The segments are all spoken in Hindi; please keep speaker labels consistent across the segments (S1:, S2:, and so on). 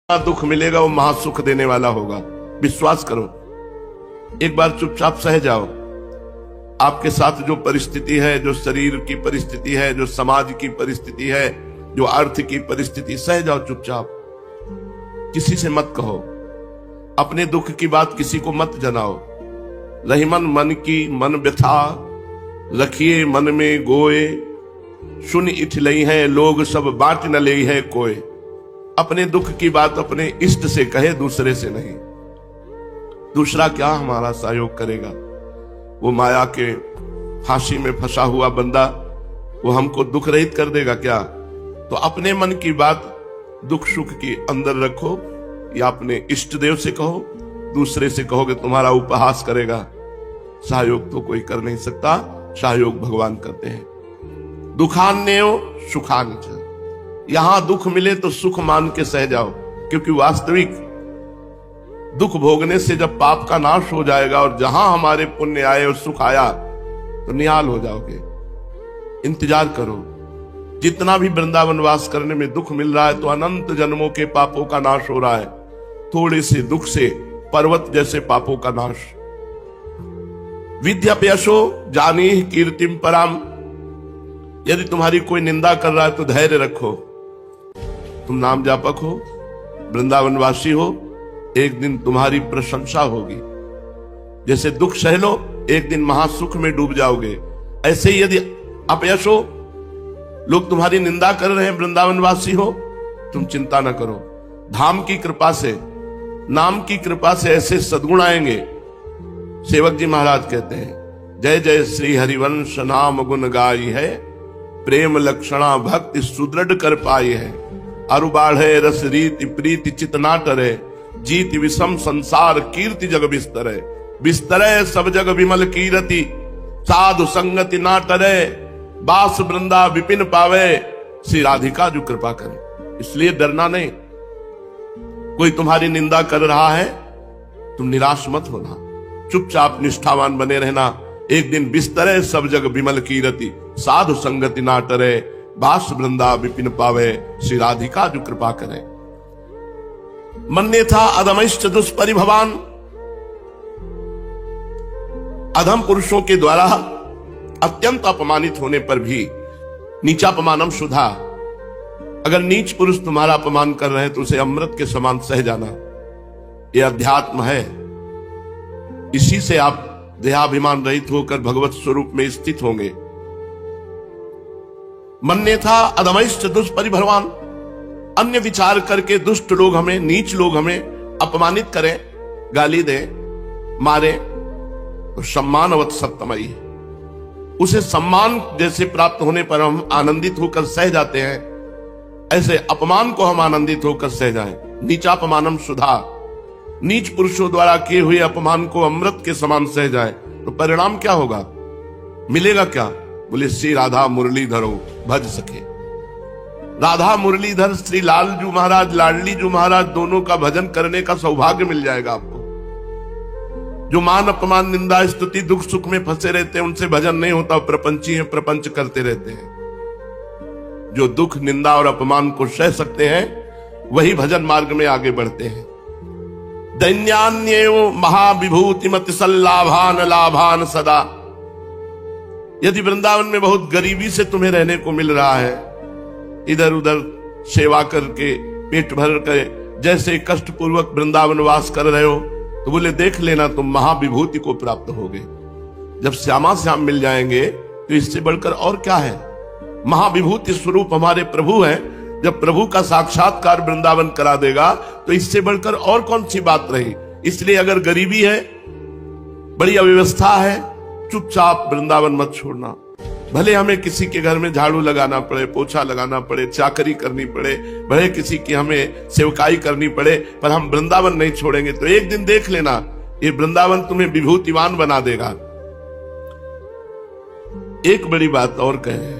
S1: दुख मिलेगा वो महासुख देने वाला होगा। विश्वास करो, एक बार चुपचाप सह जाओ। आपके साथ जो परिस्थिति है, जो शरीर की परिस्थिति है, जो समाज की परिस्थिति है, जो अर्थ की परिस्थिति, सह जाओ चुपचाप। किसी से मत कहो, अपने दुख की बात किसी को मत जनाओ। रहीमन मन की मन व्यथा, रखिए मन में गोए, सुन इठ लई है लोग सब बांट न ले है कोई। अपने दुख की बात अपने इष्ट से कहे, दूसरे से नहीं। दूसरा क्या हमारा सहयोग करेगा? वो माया के फांसी में फंसा हुआ बंदा, वो हमको दुख रहित कर देगा क्या? तो अपने मन की बात दुख सुख की अंदर रखो, या अपने इष्ट देव से कहो। दूसरे से कहोगे तुम्हारा उपहास करेगा। सहयोग तो कोई कर नहीं सकता, सहयोग भगवान करते हैं। दुखान्यो सुखान्य, यहां दुख मिले तो सुख मान के सह जाओ, क्योंकि वास्तविक दुख भोगने से जब पाप का नाश हो जाएगा और जहां हमारे पुण्य आए और सुख आया तो निहाल हो जाओगे। इंतजार करो। जितना भी वृंदावन वास करने में दुख मिल रहा है तो अनंत जन्मों के पापों का नाश हो रहा है। थोड़े से दुख से पर्वत जैसे पापों का नाश। विद्याप्यशो जानी कीर्तिम पराम, यदि तुम्हारी कोई निंदा कर रहा है तो धैर्य रखो। तुम नाम जापक हो, वृंदावनवासी हो, एक दिन तुम्हारी प्रशंसा होगी। जैसे दुख सह लो, एक दिन महासुख में डूब जाओगे। ऐसे ही यदि अपयश हो, लोग तुम्हारी निंदा कर रहे हैं, वृंदावनवासी हो, तुम चिंता न करो। धाम की कृपा से, नाम की कृपा से ऐसे सद्गुण आएंगे। सेवक जी महाराज कहते हैं, जय जय श्री हरिवंश नाम गुण गाई है, प्रेम लक्षणा भक्ति सुदृढ़ कर पाई है। अरु बाढ़े रस रीति प्रीति चित ना टरे, जीत विषम संसार कीर्ति जग बिस्तरे। बिस्तरे सब जग विमल कीरति, साधु संगति ना टरे, बास वृंदा विपिन पावे। श्री राधिका जो कृपा करे, इसलिए डरना नहीं। कोई तुम्हारी निंदा कर रहा है, तुम निराश मत होना, चुपचाप निष्ठावान बने रहना। एक दिन बिस्तरे सब जग विमल कीरति, साधु संगति ना टरे, बास वृंदा विपिन पावे। श्री राधिका जो कृपा करे। मन्ने था अधमश्च दुष्परिभवान, अधम पुरुषों के द्वारा अत्यंत अपमानित होने पर भी नीचापमानम सुधा। अगर नीच पुरुष तुम्हारा अपमान कर रहे हैं तो उसे अमृत के समान सह जाना। यह अध्यात्म है। इसी से आप देहाभिमान रहित होकर भगवत स्वरूप में स्थित होंगे। मन्ने था अधमश्च दुष्परिभवान, अन्य विचार करके दुष्ट लोग हमें, नीच लोग हमें अपमानित करें, गाली दें, मारे, तो सम्मानवत सप्तमयी, उसे सम्मान जैसे प्राप्त होने पर हम आनंदित होकर सह जाते हैं, ऐसे अपमान को हम आनंदित होकर सह जाएं। नीचापमानम सुधा, नीच पुरुषों द्वारा किए हुए अपमान को अमृत के समान सह जाए तो परिणाम क्या होगा, मिलेगा क्या? बोले श्री राधा मुरलीधरो भज सके। राधा मुरलीधर श्री लालजू महाराज, लाडली जू महाराज, दोनों का भजन करने का सौभाग्य मिल जाएगा आपको। जो मान अपमान निंदा स्तुति दुख सुख में फंसे रहते हैं, उनसे भजन नहीं होता, प्रपंची हैं, प्रपंच करते रहते हैं। जो दुख निंदा और अपमान को सह सकते हैं, वही भजन मार्ग में आगे बढ़ते हैं। दैन्यान्यो महाविभूति मत सल्लाभान लाभान सदा, यदि वृंदावन में बहुत गरीबी से तुम्हें रहने को मिल रहा है, इधर उधर सेवा करके पेट भर के जैसे कष्ट पूर्वक वृंदावन वास कर रहे हो, तो बोले देख लेना तुम महाविभूति को प्राप्त होगे। जब श्यामा श्याम मिल जाएंगे तो इससे बढ़कर और क्या है? महाविभूति स्वरूप हमारे प्रभु हैं। जब प्रभु का साक्षात्कार वृंदावन करा देगा तो इससे बढ़कर और कौन सी बात रही। इसलिए अगर गरीबी है, बड़ी अव्यवस्था है, चुपचाप वृंदावन मत छोड़ना। भले हमें किसी के घर में झाड़ू लगाना पड़े, पोछा लगाना पड़े, चाकरी करनी पड़े, भले किसी की हमें सेवकाई करनी पड़े, पर हम वृंदावन नहीं छोड़ेंगे। तो एक दिन देख लेना, ये वृंदावन तुम्हें विभूतिवान बना देगा। एक बड़ी बात और कहे,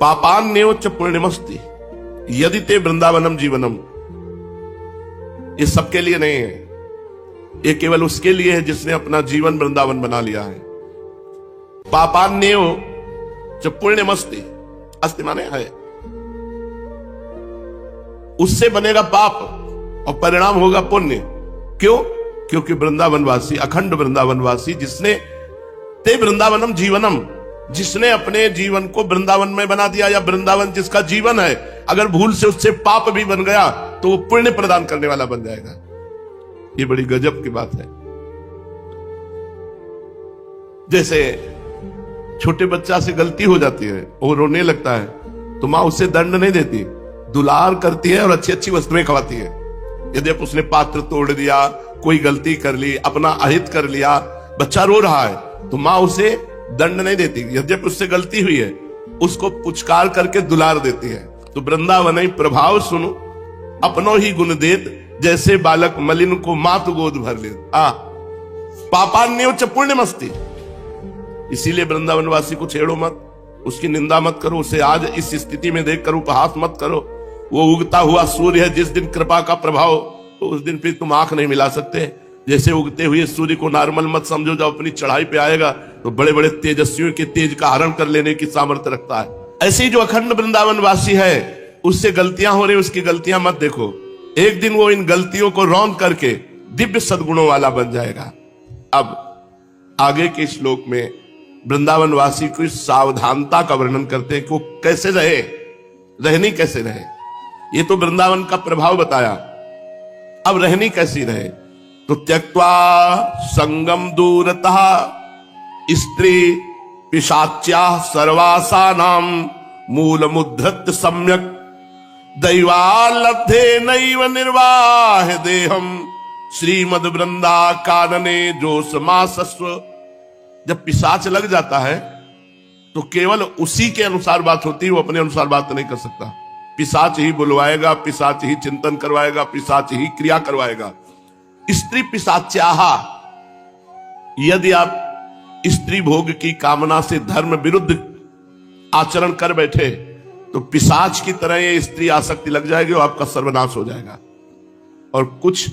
S1: पापान्यो च पुण्यमस्ति यदि ते वृंदावनम जीवनम। ये सबके लिए नहीं है, ये केवल उसके लिए है जिसने अपना जीवन वृंदावन बना लिया है। पापान्यो च पुण्यमस्ति, अस्ति माने है, उससे बनेगा पाप। और परिणाम होगा पुण्य। क्यों? क्योंकि वृंदावनवासी, अखंड वृंदावनवासी, जिसने ते वृंदावनम जीवनम, जिसने अपने जीवन को वृंदावन में बना दिया, या वृंदावन जिसका जीवन है, अगर भूल से उससे पाप भी बन गया तो वो पुण्य प्रदान करने वाला बन जाएगा। ये बड़ी गजब की बात है। जैसे छोटे बच्चा से गलती हो जाती है, वो रोने लगता है, तो मां उसे दंड नहीं देती, दुलार करती है और अच्छी अच्छी वस्तुएं खवाती है। यदि उसने पात्र तोड़ दिया, कोई गलती कर ली, अपना अहित कर लिया, बच्चा रो रहा है, तो मां उसे दंड नहीं देती, यद्यपि उससे गलती हुई है, उसको पुचकार करके दुलार देती है। तो वृंदावन प्रभाव सुनो, अपनो ही गुण देत, जैसे बालक मलिन को मात गोद भर ले। पापान्यो च पुण्य मस्ती। इसीलिए वृंदावनवासी को छेड़ो मत, उसकी निंदा मत करो, उसे आज इस स्थिति में देखकर उपहास मत करो। वो उगता हुआ सूर्य है, जिस दिन कृपा का प्रभाव, तो उस दिन फिर तुम आंख नहीं मिला सकते। जैसे उगते हुए सूर्य को नॉर्मल मत समझो, जब अपनी चढ़ाई पे आएगा तो बड़े बड़े तेजस्वियों के तेज का हरण कर लेने की सामर्थ्य रखता है। ऐसे ही जो अखंड वृंदावनवासी है, उससे गलतियां हो रही, उसकी गलतियां मत देखो। एक दिन वो इन गलतियों को रौंद करके दिव्य सद्गुणों वाला बन जाएगा। अब आगे के श्लोक में वृंदावनवासी की सावधानता का वर्णन करते हैं कि वो कैसे रहे, रहनी कैसे रहे। ये तो वृंदावन का प्रभाव बताया, अब रहनी कैसी रहे। तो त्यक्त्वा संगम दूरतः स्त्री पिशाच्या सर्वासानाम मूल मुद्धृत सम्यक दैवालब्धे नैव निर्वाह देहम श्रीमद वृंदा कानने जो समासस्व। जब पिशाच लग जाता है तो केवल उसी के अनुसार बात होती है, वो अपने अनुसार बात नहीं कर सकता। पिशाच ही बुलवाएगा, पिशाच ही चिंतन करवाएगा, पिशाच ही क्रिया करवाएगा। स्त्री पिशाच्याह, यदि आप स्त्री भोग की कामना से धर्म विरुद्ध आचरण कर बैठे तो पिशाच की तरह ये स्त्री आसक्ति लग जाएगी और आपका सर्वनाश हो जाएगा। और कुछ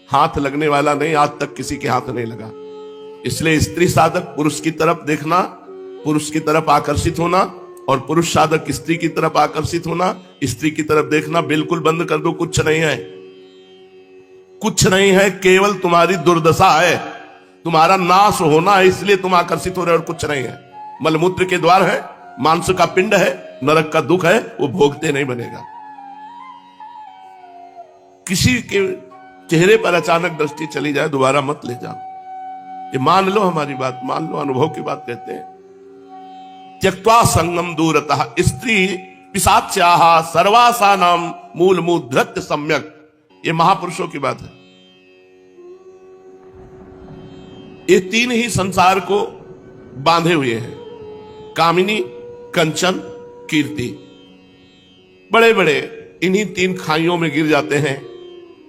S1: हाथ लगने वाला नहीं, आज तक किसी के हाथ नहीं लगा। इसलिए स्त्री साधक पुरुष की तरफ देखना, पुरुष की तरफ आकर्षित होना, और पुरुष साधक स्त्री की तरफ आकर्षित होना, स्त्री की तरफ देखना बिल्कुल बंद कर दो। कुछ नहीं है, कुछ नहीं है, केवल तुम्हारी दुर्दशा है, तुम्हारा नाश होना है, इसलिए तुम आकर्षित हो रहे हो, और कुछ नहीं है। मलमूत्र के द्वार है, मांस का पिंड है, नरक का दुख है, वो भोगते नहीं बनेगा। किसी के चेहरे पर अचानक दृष्टि चली जाए, दोबारा मत ले जाओ। ये मान लो, हमारी बात मान लो, अनुभव की बात कहते हैं। त्यक्त्वा संगम दूरतः स्त्री पिशाच्याः सर्वासानाम मूल मुद्धृत सम्यक। ये महापुरुषों की बात है। ये तीन ही संसार को बांधे हुए हैं, कामिनी, कंचन, कीर्ति। बड़े बड़े इन्हीं तीन खाइयों में गिर जाते हैं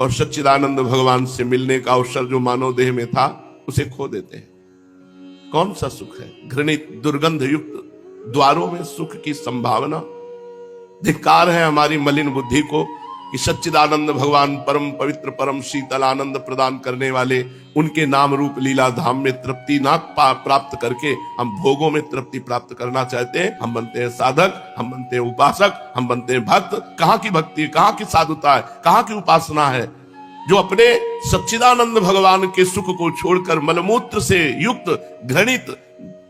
S1: और सच्चिदानंद भगवान से मिलने का अवसर जो मानव देह में था उसे खो देते हैं। कौन सा सुख है? घृणित दुर्गंध युक्त द्वारों में सुख की संभावना। धिक्कार है हमारी मलिन बुद्धि को कि सच्चिदानंद भगवान परम पवित्र, परम शीतल आनंद प्रदान करने वाले, उनके नाम रूप लीला धाम में तृप्ति ना प्राप्त करके हम भोगों में तृप्ति प्राप्त करना चाहते हैं। हम बनते हैं साधक, हम बनते हैं उपासक, हम बनते हैं भक्त। कहां की भक्ति, कहां की साधुता है, कहां की उपासना है जो अपने सच्चिदानंद भगवान के सुख को छोड़कर मलमूत्र से युक्त घृणित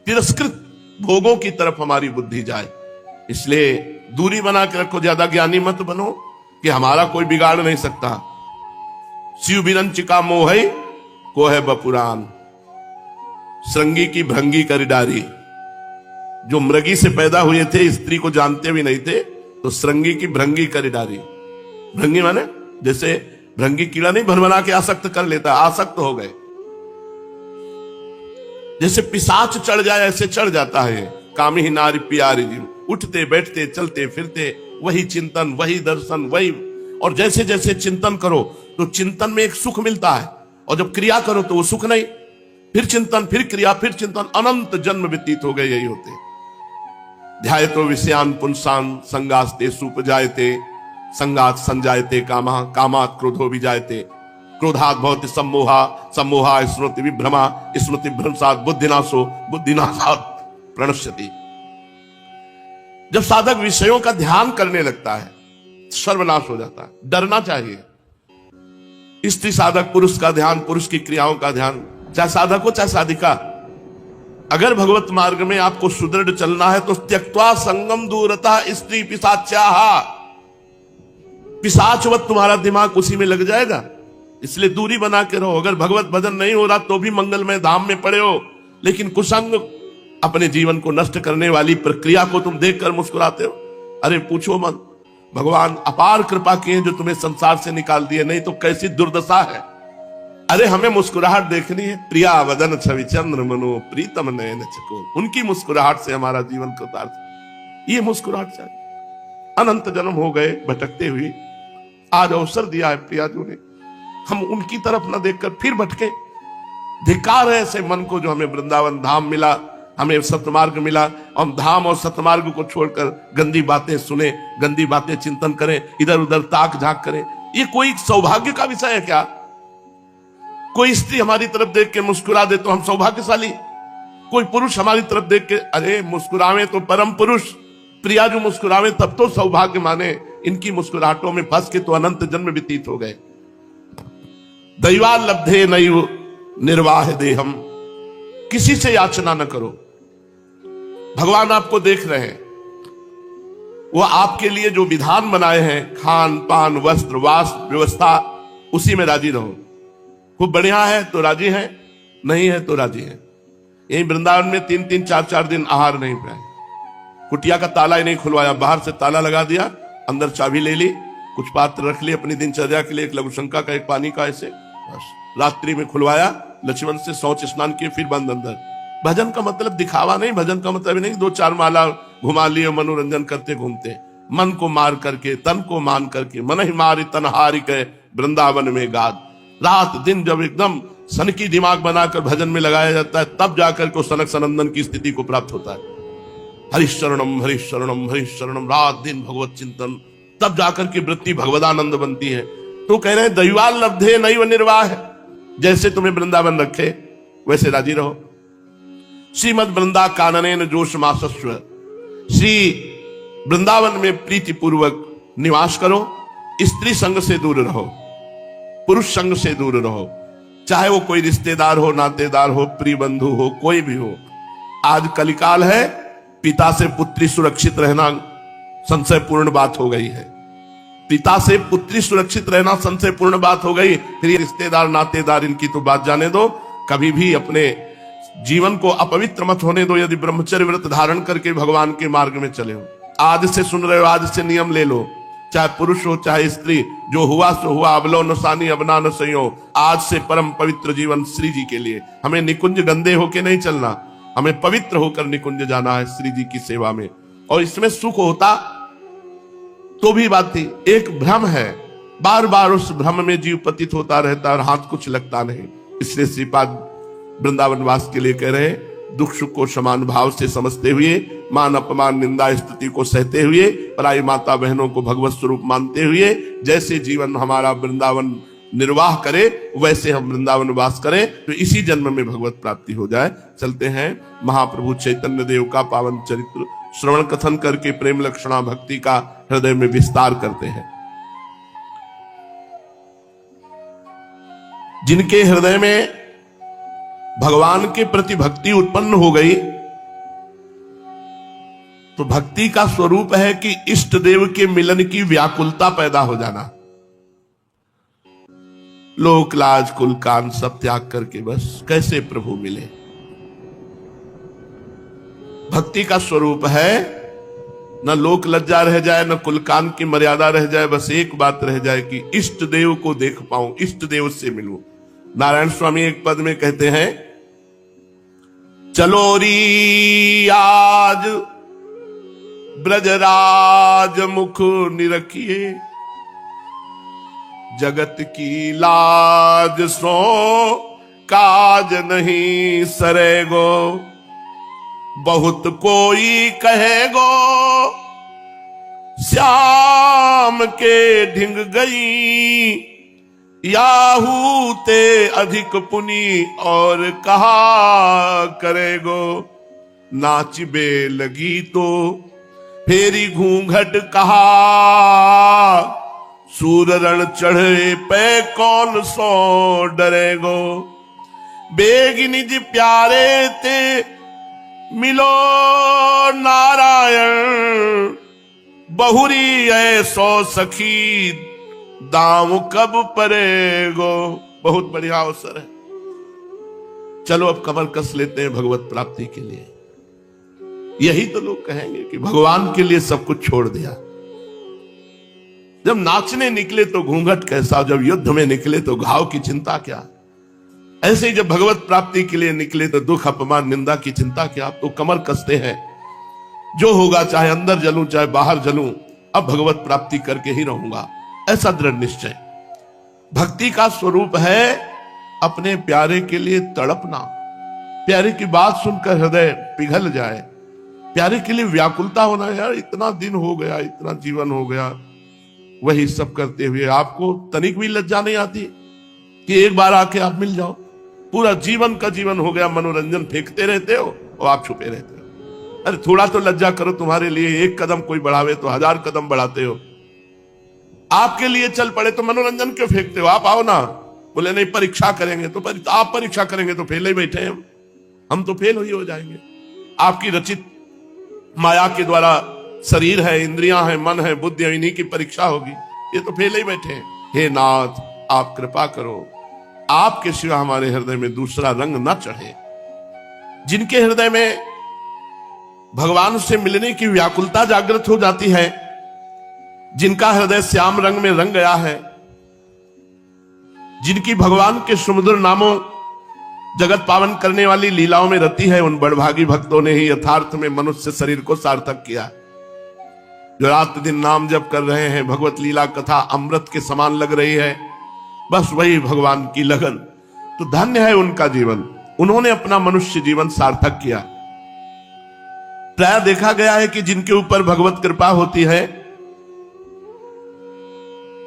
S1: तिरस्कृत भोगों की तरफ हमारी बुद्धि जाए। इसलिए दूरी बना के रखो, ज्यादा ज्ञानी मत बनो कि हमारा कोई बिगाड़ नहीं सकता। शिव बिरंचिका मोहई को है बपुरान, श्रृंगी की भृंगी कर डारी। जो मृगी से पैदा हुए थे, स्त्री को जानते भी नहीं थे, तो श्रृंगी की भृंगी कर डारी। भृंगी माने जैसे भृंगी कीड़ा नहीं भरभरा के आसक्त कर लेता, आसक्त हो गए। जैसे पिशाच चढ़ जाए ऐसे चढ़ जाता है। कामी ही नारी प्यारी जी, उठते बैठते चलते फिरते वही चिंतन, वही दर्शन, वही। और जैसे जैसे चिंतन करो तो चिंतन में एक सुख मिलता है, और जब क्रिया करो तो वो सुख नहीं। फिर चिंतन, फिर क्रिया, फिर चिंतन, अनंत जन्म व्यतीत हो गए। यही होते ध्यायतो विषयान पुंसान संगास्ते सुपजायते संगात संजायते कामा कामात क्रोधो विजायते क्रोधात भवति सम्मोहा सम्मोहा स्मृति विभ्रमा स्मृति भ्रंशात बुद्धिनाशो बुद्धिनाशात प्रणश्यति। जब साधक विषयों का ध्यान करने लगता है सर्वनाश हो जाता है। डरना चाहिए, स्त्री साधक, पुरुष का ध्यान, पुरुष की क्रियाओं का ध्यान, चाहे साधक हो चाहे साधिका। अगर भगवत मार्ग में आपको सुदृढ़ चलना है तो त्यक्त्वा संगम दूरता स्त्री पिशाच्याः, पिशाचवत तुम्हारा दिमाग उसी में लग जाएगा, इसलिए दूरी बना के रहो। अगर भगवत भजन नहीं हो रहा तो भी मंगलमय धाम में पड़े हो, लेकिन कुसंग अपने जीवन को नष्ट करने वाली प्रक्रिया को तुम देखकर मुस्कुराते हो। अरे पूछो मत, भगवान अपार कृपा किए जो तुम्हें संसार से निकाल दिए, नहीं तो कैसी दुर्दशा है। अरे हमें मुस्कुराहट देखनी है। प्रिया वदन छवि चंद्र मनो प्रीतम नयन चकोर, उनकी मुस्कुराहट से हमारा जीवन कृतार्थ। ये मुस्कुराहट चाहिए। अनंत जन्म हो गए भटकते हुए, आज अवसर दिया है प्रिया जी ने, हम उनकी तरफ न देखकर फिर भटके। धिक्कार है ऐसे मन को जो हमें वृंदावन धाम मिला, हमें सतमार्ग मिला, हम धाम और सतमार्ग को छोड़कर गंदी बातें सुने, गंदी बातें चिंतन करें, इधर उधर ताक झांक करें। ये कोई सौभाग्य का विषय है क्या? कोई स्त्री हमारी तरफ देख के मुस्कुरा दे तो हम सौभाग्यशाली, कोई पुरुष हमारी तरफ देख के अरे मुस्कुरावे तो परम पुरुष, प्रिया जो मुस्कुरावे तब तो सौभाग्य माने। इनकी मुस्कुराहटों में फंस के तो अनंत जन्म व्यतीत हो गए। दैवा लब्धे नैव निर्वाह देहम, किसी से याचना न करो। भगवान आपको देख रहे हैं, वो आपके लिए जो विधान बनाए हैं, खान पान वस्त्र वास व्यवस्था, उसी में राजी रहो। खूब बढ़िया है तो राजी है, नहीं है तो राजी है। यही वृंदावन में 3-3 4-4 दिन आहार नहीं पाए, कुटिया का ताला ही नहीं खुलवाया, बाहर से ताला लगा दिया, अंदर चाबी ले ली, कुछ पात्र रख लिए अपनी दिनचर्या के लिए, एक लघुशंका का एक पानी का, ऐसे बस रात्रि में खुलवाया, लक्ष्मण से शौच स्नान किए, फिर बंद अंदर। भजन का मतलब दिखावा नहीं, भजन का मतलब नहीं 2-4 माला घुमा लिए मनोरंजन करते घूमते। मन को मार करके, तन को मान करके, मन ही मारी तन हारी के वृंदावन में गाद। रात दिन जब एकदम सनकी दिमाग बनाकर भजन में लगाया जाता है, तब जाकर को सनक सनंदन की स्थिति को प्राप्त होता है। हरिशरणम हरिशरणम हरिशरणम, रात दिन भगवत चिंतन, तब जाकर की वृत्ति भगवदानंद बनती है। तो कह रहे हैं दैवाल लब्धे नैव निर्वाह, जैसे तुम्हें वृंदावन रखे वैसे राजी रहो। श्रीमद वृंदा काननेन जोश मासस्व, श्री वृंदावन में प्रीति पूर्वक निवास करो। स्त्री संग से दूर रहो, पुरुष संग से दूर रहो, चाहे वो कोई रिश्तेदार हो, नातेदार हो, प्रिय बंधु हो, कोई भी हो। आज कलिकाल है, पिता से पुत्री सुरक्षित रहना संशयपूर्ण बात हो गई है। पिता से पुत्री सुरक्षित रहना संशयपूर्ण बात हो गई, फिर रिश्तेदार नातेदार इनकी तो बात जाने दो। कभी भी अपने जीवन को अपवित्र मत होने दो। यदि ब्रह्मचर्य व्रत धारण करके भगवान के मार्ग में चले हो, आज से सुन रहे हो, आज से नियम ले लो, चाहे पुरुष हो चाहे स्त्री, जो हुआ सो हुआ, अबलो न सानी अबना न सयो। आज से परम पवित्र जीवन श्री जी के लिए। हमें निकुंज गंदे होके नहीं चलना, हमें पवित्र होकर निकुंज जाना है श्री जी की सेवा में। और इसमें सुख होता तो भी बात थी, एक भ्रम है, बार बार उस भ्रम में जीव पतित होता रहता और हाथ कुछ लगता नहीं। इसलिए श्रीपाद वृंदावन वास के लिए कह रहे हैं, दुख सुख को समान भाव से समझते हुए, मान अपमान निंदा स्तुति को सहते हुए, पराई माता बहनों को भगवत स्वरूप मानते हुए, जैसे जीवन हमारा वृंदावन निर्वाह करे वैसे हम वृंदावन वास करें, तो इसी जन्म में भगवत प्राप्ति हो जाए। चलते हैं महाप्रभु चैतन्य देव का पावन चरित्र श्रवण कथन करके प्रेम लक्षणा भक्ति का हृदय में विस्तार करते हैं। जिनके हृदय में भगवान के प्रति भक्ति उत्पन्न हो गई, तो भक्ति का स्वरूप है कि इष्ट देव के मिलन की व्याकुलता पैदा हो जाना। लोक लाज कुल कान सब त्याग करके बस कैसे प्रभु मिले। भक्ति का स्वरूप है न लोक लज्जा रह जाए, न कुल कान की मर्यादा रह जाए, बस एक बात रह जाए कि इष्ट देव को देख पाऊं, इष्ट देव से मिलूं। नारायण स्वामी एक पद में कहते हैं, चलो री आज ब्रजराज मुख निरखिए, जगत की लाज सो काज नहीं सरेगो, बहुत कोई कहेगो श्याम के ढिंग गई, याहू ते अधिक पुनि और कहा करेगो, नाचिबे लगी तो फेरी घूंघट कहा, सूर रण चढ़े पे कौन सो डरेगो, बेग निज प्यारे ते मिलो नारायण, बहुरी ऐसो सखी दाम कब परेगो। बहुत बढ़िया अवसर है, चलो अब कमर कस लेते हैं भगवत प्राप्ति के लिए। यही तो लोग कहेंगे कि भगवान के लिए सब कुछ छोड़ दिया। जब नाचने निकले तो घूंघट कैसा, जब युद्ध में निकले तो घाव की चिंता क्या। ऐसे ही जब भगवत प्राप्ति के लिए निकले तो दुख अपमान निंदा की चिंता क्या। तो कमर कसते हैं, जो होगा चाहे अंदर जलूं चाहे बाहर जलूं, अब भगवत प्राप्ति करके ही रहूंगा, ऐसा दृढ़ निश्चय। भक्ति का स्वरूप है अपने प्यारे के लिए तड़पना, प्यारे की बात सुनकर हृदय पिघल जाए, प्यारे के लिए व्याकुलता होना। यार इतना दिन हो गया, इतना जीवन हो गया, वही सब करते हुए आपको तनिक भी लज्जा नहीं आती कि एक बार आके आप मिल जाओ। पूरा जीवन का जीवन हो गया मनोरंजन फेंकते रहते हो और आप छुपे रहते हो। अरे थोड़ा तो लज्जा करो, तुम्हारे लिए एक कदम कोई बढ़ावे तो 1000 कदम बढ़ाते हो। आपके लिए चल पड़े तो मनोरंजन क्यों फेंकते हो। आप आओ ना, बोले नहीं परीक्षा करेंगे तो आप परीक्षा करेंगे तो फेल ही बैठे हैं हम तो फेल ही हो जाएंगे। आपकी रचित माया के द्वारा शरीर है, इंद्रियां हैं, मन है, बुद्धि है, इन्हीं की परीक्षा होगी, ये तो फेल ही बैठे हैं। हे नाथ आप कृपा करो, आपके सिवा हमारे हृदय में दूसरा रंग न चढ़े। जिनके हृदय में भगवान से मिलने की व्याकुलता जागृत हो जाती है, जिनका हृदय श्याम रंग में रंग गया है, जिनकी भगवान के सुमधुर नामों जगत पावन करने वाली लीलाओं में रति है, उन बड़भागी भक्तों ने ही यथार्थ में मनुष्य शरीर को सार्थक किया। जो रात दिन नाम जप कर रहे हैं, भगवत लीला कथा अमृत के समान लग रही है, बस वही भगवान की लगन। तो धन्य है उनका जीवन, उन्होंने अपना मनुष्य जीवन सार्थक किया। प्राय देखा गया है कि जिनके ऊपर भगवत कृपा होती है,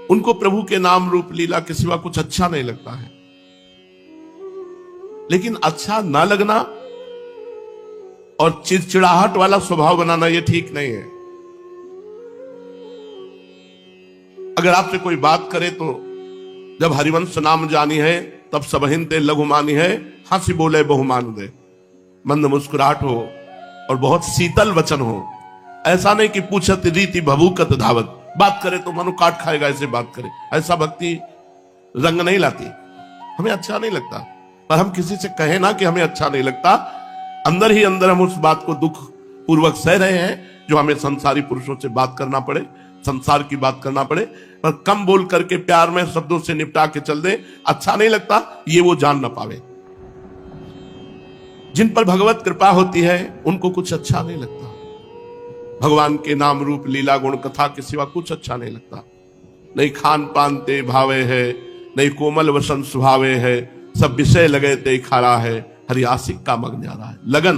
S1: उनको प्रभु के नाम रूप लीला के सिवा कुछ अच्छा नहीं लगता है। लेकिन अच्छा ना लगना और चिड़चिड़ाहट वाला स्वभाव बनाना यह ठीक नहीं है। अगर आपसे कोई बात करे तो जब हरिवंश नाम जानी है तब सबहिन ते लघु मानी है, हंसी बोले बहुमान दे। मंद मुस्कुराहट हो और बहुत शीतल वचन हो, ऐसा नहीं कि पूछत रीति भभूकत धावत, बात करे तो मनु काट खाएगा ऐसे बात करे। ऐसा भक्ति रंग नहीं लाती, हमें अच्छा नहीं लगता। पर हम किसी से कहे ना कि हमें अच्छा नहीं लगता, अंदर ही अंदर हम उस बात को दुख पूर्वक सह रहे हैं जो हमें संसारी पुरुषों से बात करना पड़े, संसार की बात करना पड़े। पर कम बोल करके प्यार में शब्दों से निपटा के चल दे, अच्छा नहीं लगता, ये वो जान ना पावे। जिन पर भगवत कृपा होती है उनको कुछ अच्छा नहीं लगता। भगवान के नाम रूप लीला गुण कथा के सिवा कुछ अच्छा नहीं लगता। नहीं खान पान ते भावे है, नहीं कोमल वसन सुभावे है, सब विषय लगे ते खारा है, हरि आशिक का मग न्यारा है। लगन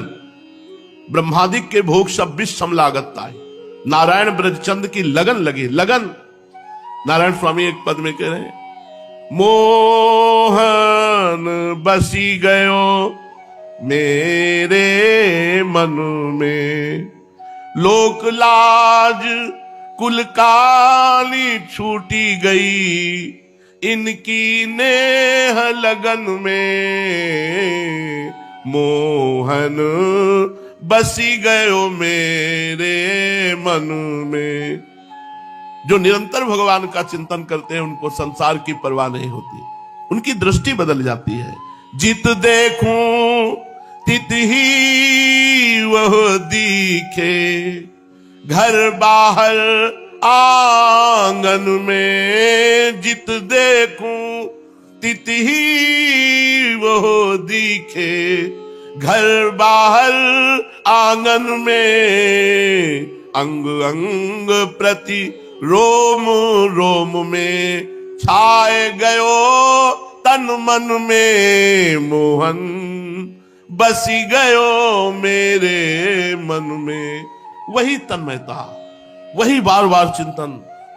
S1: ब्रह्मादिक के भोग सब विष सम लागत ताई, नारायण ब्रजचंद की लगन लगी। लगन नारायण स्वामी एक पद में कह रहे हैं, मोहन बसी गयो मेरे मन में, लोक लाज कुल काली छूटी गई, इनकी नेह लगन में, मोहन बसी गयो मेरे मन में। जो निरंतर भगवान का चिंतन करते हैं उनको संसार की परवाह नहीं होती, उनकी दृष्टि बदल जाती है। जित देखूं तित ही वह दिखे, घर बाहर आंगन में, जित देखूं तित ही वह दिखे, घर बाहर आंगन में, अंग अंग प्रति रोम रोम में, छाए गयो तन मन में, मोहन बसी गयो मेरे मन में। वही तन्मयता, वही बार बार चिंतन,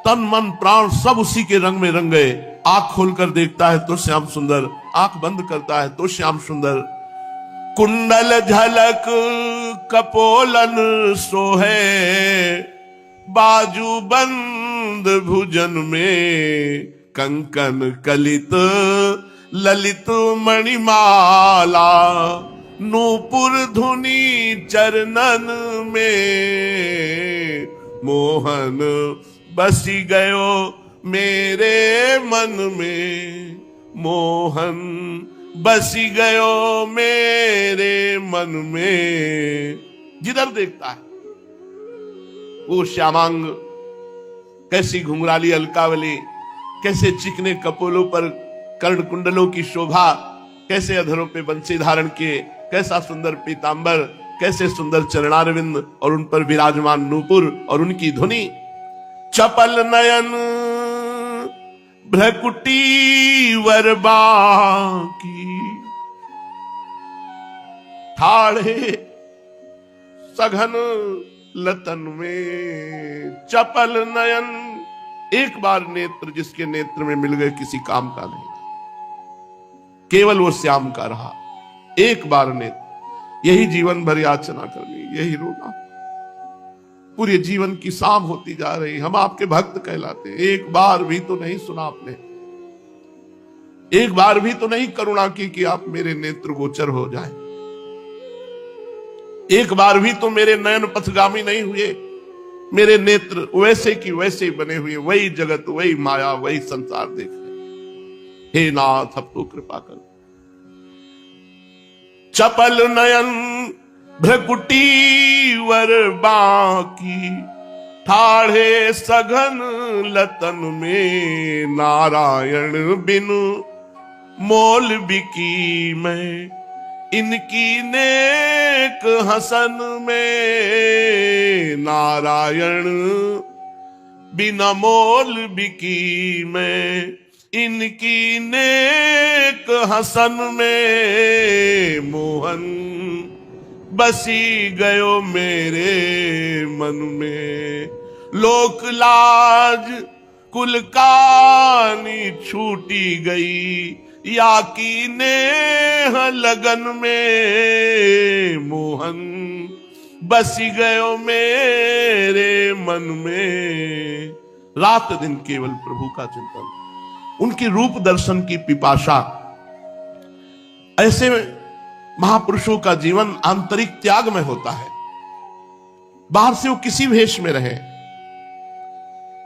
S1: तन मन प्राण सब उसी के रंग में रंग गए। आंख खोलकर देखता है तो श्याम सुंदर, आंख बंद करता है तो श्याम सुंदर। कुंडल झलक कपोलन सोहे, बाजू बंद कुंद भुजन में कंकन कलित ललित मणिमाला, नूपुर धुनी चरणन में मोहन बसी गयो मेरे मन में, मोहन बसी गयो मेरे मन में। जिधर देखता है वो श्यामांग, कैसी घुंघराली अलकावली, कैसे चिकने कपोलों पर कर्ण कुंडलों की शोभा, कैसे अधरों पे बंसी धारण किए, कैसा सुंदर पीतांबर, कैसे सुंदर चरणारविंद और उन पर विराजमान नूपुर और उनकी धुनी। चपल नयन भ्रकुटी वरबा की, ठाड़े सघन लतन में। चपल नयन, एक बार नेत्र जिसके नेत्र में मिल गए किसी काम का नहीं, केवल वो श्याम का रहा। एक बार नेत्र, यही जीवन भर याचना करनी, यही रोना, पूरे जीवन की शाम होती जा रही। हम आपके भक्त कहलाते हैं, एक बार भी तो नहीं सुना आपने, एक बार भी तो नहीं करुणा की कि आप मेरे नेत्र गोचर हो जाए, एक बार भी तो मेरे नयन पथगामी नहीं हुए, मेरे नेत्र वैसे की वैसे बने हुए, वही जगत, वही माया, वही संसार देख रहे। हे नाथ अब तो कृपा कर। चपल नयन भ्रकुटी वर बाकी, ठाढ़े सघन लतन में नारायण बिनु मोल बिकी मैं, इनकी नेक हसन में नारायण बिना मोल बिकी मैं, इनकी नेक हसन में मोहन बसी गयो मेरे मन में। लोक लाज कुल कानी छूटी गई, या की नेह लगन में मोहन बसी गयो मेरे मन में। रात दिन केवल प्रभु का चिंतन, उनकी रूप दर्शन की पिपाशा। ऐसे महापुरुषों का जीवन आंतरिक त्याग में होता है। बाहर से वो किसी वेश में रहे,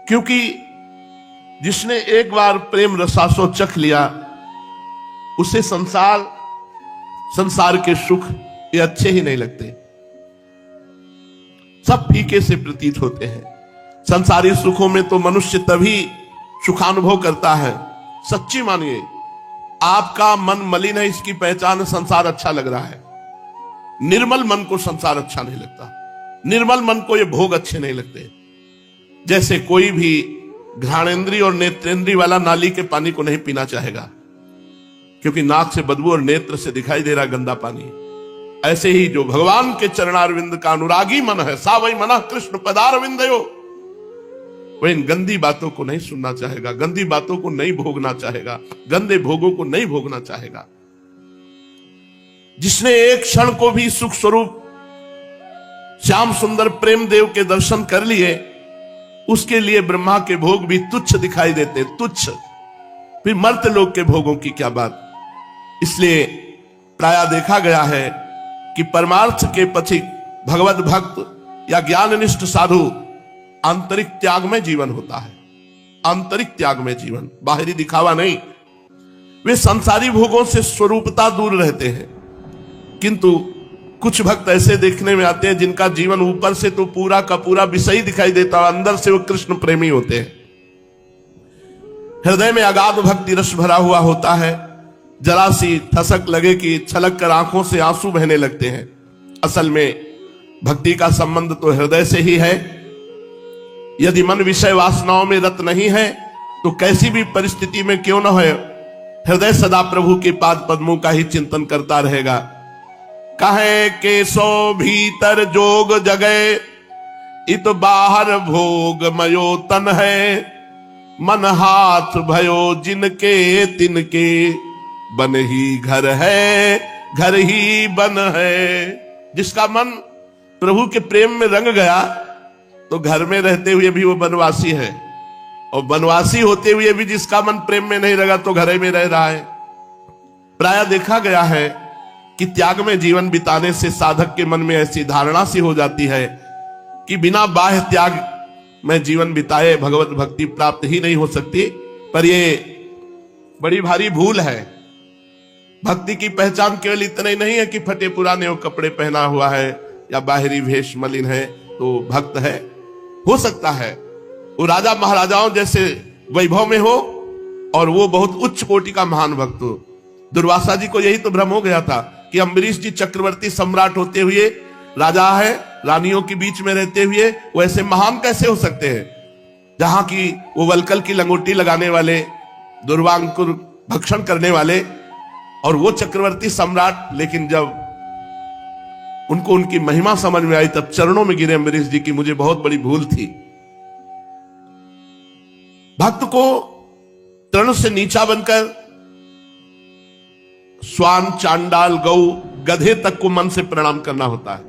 S1: क्योंकि जिसने एक बार प्रेम रसासो चख लिया, उसे संसार के सुख ये अच्छे ही नहीं लगते, सब फीके से प्रतीत होते हैं। संसारी सुखों में तो मनुष्य तभी सुखानुभव करता है। सच्ची मानिए, आपका मन मलिन है, इसकी पहचान संसार अच्छा लग रहा है। निर्मल मन को संसार अच्छा नहीं लगता, निर्मल मन को ये भोग अच्छे नहीं लगते। जैसे कोई भी घ्राणेंद्रिय और नेत्रेंद्रिय वाला नाली के पानी को नहीं पीना चाहेगा, क्योंकि नाक से बदबू और नेत्र से दिखाई दे रहा गंदा पानी। ऐसे ही जो भगवान के चरणारविंद का अनुरागी मन है, सा वही मना कृष्ण पदारविंदयो, वह इन गंदी बातों को नहीं सुनना चाहेगा, गंदी बातों को नहीं भोगना चाहेगा, गंदे भोगों को नहीं भोगना चाहेगा। जिसने एक क्षण को भी सुख स्वरूप श्याम सुंदर प्रेम देव के दर्शन कर लिए, उसके लिए ब्रह्मा के भोग भी तुच्छ दिखाई देते, तुच्छ। फिर मर्त्य लोक के भोगों की क्या बात। इसलिए प्रायः देखा गया है कि परमार्थ के पथिक भगवत भक्त या ज्ञाननिष्ठ साधु आंतरिक त्याग में जीवन होता है, आंतरिक त्याग में जीवन, बाहरी दिखावा नहीं। वे संसारी भोगों से स्वरूपता दूर रहते हैं, किंतु कुछ भक्त ऐसे देखने में आते हैं जिनका जीवन ऊपर से तो पूरा का पूरा विषयी दिखाई देता है, अंदर से वो कृष्ण प्रेमी होते हैं। हृदय में अगाध भक्ति रस भरा हुआ होता है, जरा सी ठसक लगे कि छलक कर आंखों से आंसू बहने लगते हैं। असल में भक्ति का संबंध तो हृदय से ही है। यदि मन विषय वासनाओं में रत नहीं है, तो कैसी भी परिस्थिति में क्यों न हो, हृदय सदा प्रभु के पाद पद्मों का ही चिंतन करता रहेगा। कहे के सो भीतर जोग जगे, इत बाहर भोग मयो तन है, मन हाथ भयो जिनके तिनके, बन ही घर है घर ही बन है। जिसका मन प्रभु के प्रेम में रंग गया, तो घर में रहते हुए भी वो वनवासी है, और वनवासी होते हुए भी जिसका मन प्रेम में नहीं लगा तो घर में रह रहा है। प्रायः देखा गया है कि त्याग में जीवन बिताने से साधक के मन में ऐसी धारणा सी हो जाती है कि बिना बाह्य त्याग में जीवन बिताए भगवत भक्ति प्राप्त ही नहीं हो सकती। पर यह बड़ी भारी भूल है। भक्ति की पहचान केवल इतना ही नहीं है कि फटे पुराने वो कपड़े पहना हुआ है या बाहरी वेश मलिन है तो भक्त है। हो सकता है वो राजा महाराजाओं जैसे वैभव में हो और वो बहुत उच्च कोटि का महान भक्त हो। दुर्वासा जी को यही तो भ्रम हो गया था कि अम्बरीश जी चक्रवर्ती सम्राट होते हुए, राजा है, रानियों के बीच में रहते हुए वो ऐसे महान कैसे हो सकते हैं, जहां की वो वलकल की लंगोटी लगाने वाले, दुर्वांकुर भक्षण करने वाले, और वो चक्रवर्ती सम्राट। लेकिन जब उनको उनकी महिमा समझ में आई तब चरणों में गिरे अम्बरीश जी की मुझे बहुत बड़ी भूल थी। भक्त को तृण से नीचा बनकर स्वान, चांडाल, गौ, गधे तक को मन से प्रणाम करना होता है,